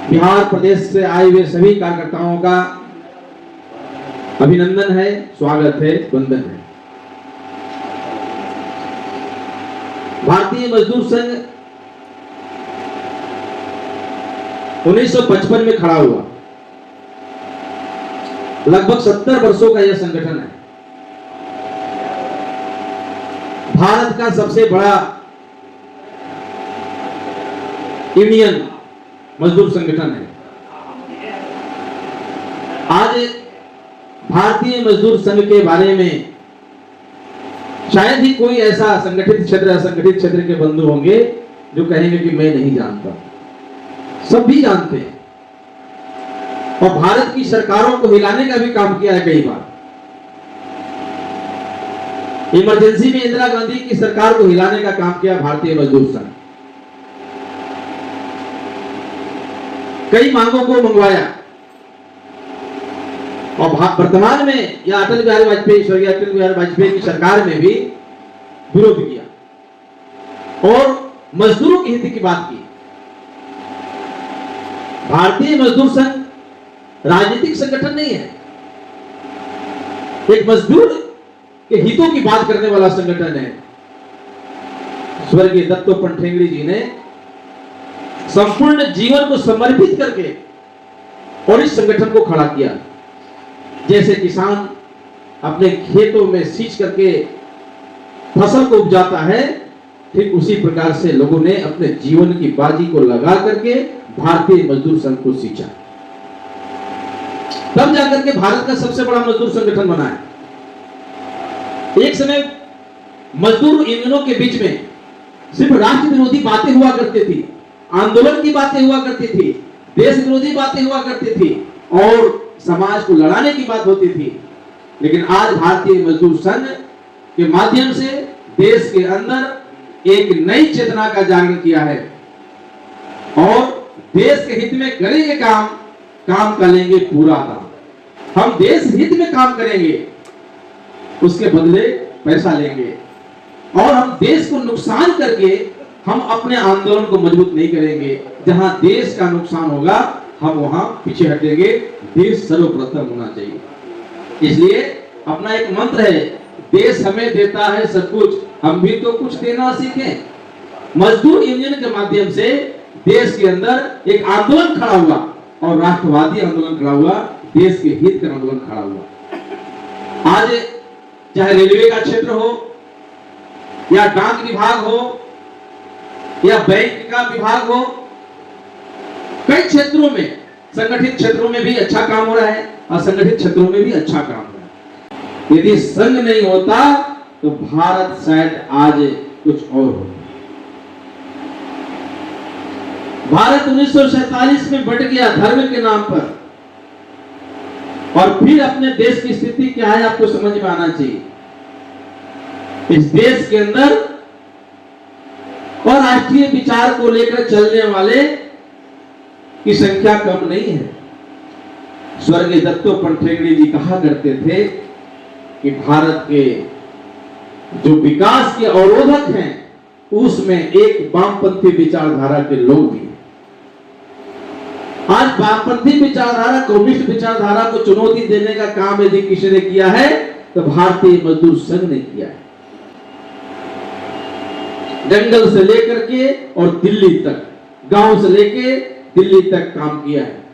बिहार प्रदेश से आए हुए सभी कार्यकर्ताओं का अभिनंदन है, स्वागत है, वंदन है। भारतीय मजदूर संघ 1955 में खड़ा हुआ। लगभग 70 वर्षों का यह संगठन है। भारत का सबसे बड़ा यूनियन मजदूर संगठन है। आज भारतीय मजदूर संघ के बारे में शायद ही कोई ऐसा संगठित क्षेत्र, असंगठित क्षेत्र के बंधु होंगे जो कहेंगे कि मैं नहीं जानता। सब भी जानते हैं और भारत की सरकारों को हिलाने का भी काम किया है कई बार। इमरजेंसी में इंदिरा गांधी की सरकार को हिलाने का काम किया भारतीय मजदूर संघ। कई मांगों को मंगवाया और वर्तमान में या अटल बिहारी वाजपेयी, स्वर्गीय अटल बिहारी वाजपेयी की सरकार में भी विरोध किया और मजदूरों के हित की बात की। भारतीय मजदूर संघ राजनीतिक संगठन नहीं है, एक मजदूर के हितों की बात करने वाला संगठन है। स्वर्गीय दत्तोपंत ठेंगड़ी जी ने संपूर्ण जीवन को समर्पित करके और इस संगठन को खड़ा किया। जैसे किसान अपने खेतों में सींच करके फसल को उपजाता है, ठीक उसी प्रकार से लोगों ने अपने जीवन की बाजी को लगा करके भारतीय मजदूर संघ को सींचा। तब जाकर के भारत का सबसे बड़ा मजदूर संगठन बना है। एक समय मजदूर यूनियनों के बीच में सिर्फ राष्ट्र विरोधी बातें हुआ करती थी, आंदोलन की बातें हुआ करती थी, देश विरोधी बातें हुआ करती थी और समाज को लड़ाने की बात होती थी। लेकिन आज भारतीय मजदूर संघ के माध्यम से देश के अंदर एक नई चेतना का जागरण किया है और देश के हित में करेंगे काम का लेंगे पूरा काम। हम देश हित में काम करेंगे, उसके बदले पैसा लेंगे और हम देश को नुकसान करके हम अपने आंदोलन को मजबूत नहीं करेंगे। जहां देश का नुकसान होगा हम वहां पीछे हटेंगे। देश सर्वप्रथम होना चाहिए। इसलिए अपना एक मंत्र है, देश हमें देता है सब कुछ, हम भी तो कुछ देना सीखें। मजदूर यूनियन के माध्यम से देश के अंदर एक आंदोलन खड़ा हुआ और राष्ट्रवादी आंदोलन खड़ा हुआ, देश के हित का आंदोलन खड़ा हुआ। आज चाहे रेलवे का क्षेत्र हो या डाक विभाग हो या बैंक का विभाग हो, कई क्षेत्रों में, संगठित क्षेत्रों में भी अच्छा काम हो रहा है, असंगठित क्षेत्रों में भी अच्छा काम हो रहा है। यदि संघ नहीं होता तो भारत शायद आज कुछ और होता। भारत 1947 में बट गया धर्म के नाम पर और फिर अपने देश की स्थिति क्या है आपको समझ में आना चाहिए। इस देश के अंदर और राष्ट्रीय विचार को लेकर चलने वाले की संख्या कम नहीं है। स्वर्गीय दत्तोपंत ठेंगड़ी जी कहा करते थे कि भारत के जो विकास के अवरोधक हैं उसमें एक वामपंथी विचारधारा के लोग भी। आज वामपंथी विचारधारा, कम्युनिस्ट विचारधारा को चुनौती देने का काम यदि किसी ने किया है तो भारतीय मजदूर संघ ने किया है। जंगल से लेकर के और दिल्ली तक, गांव से लेकर दिल्ली तक काम किया है।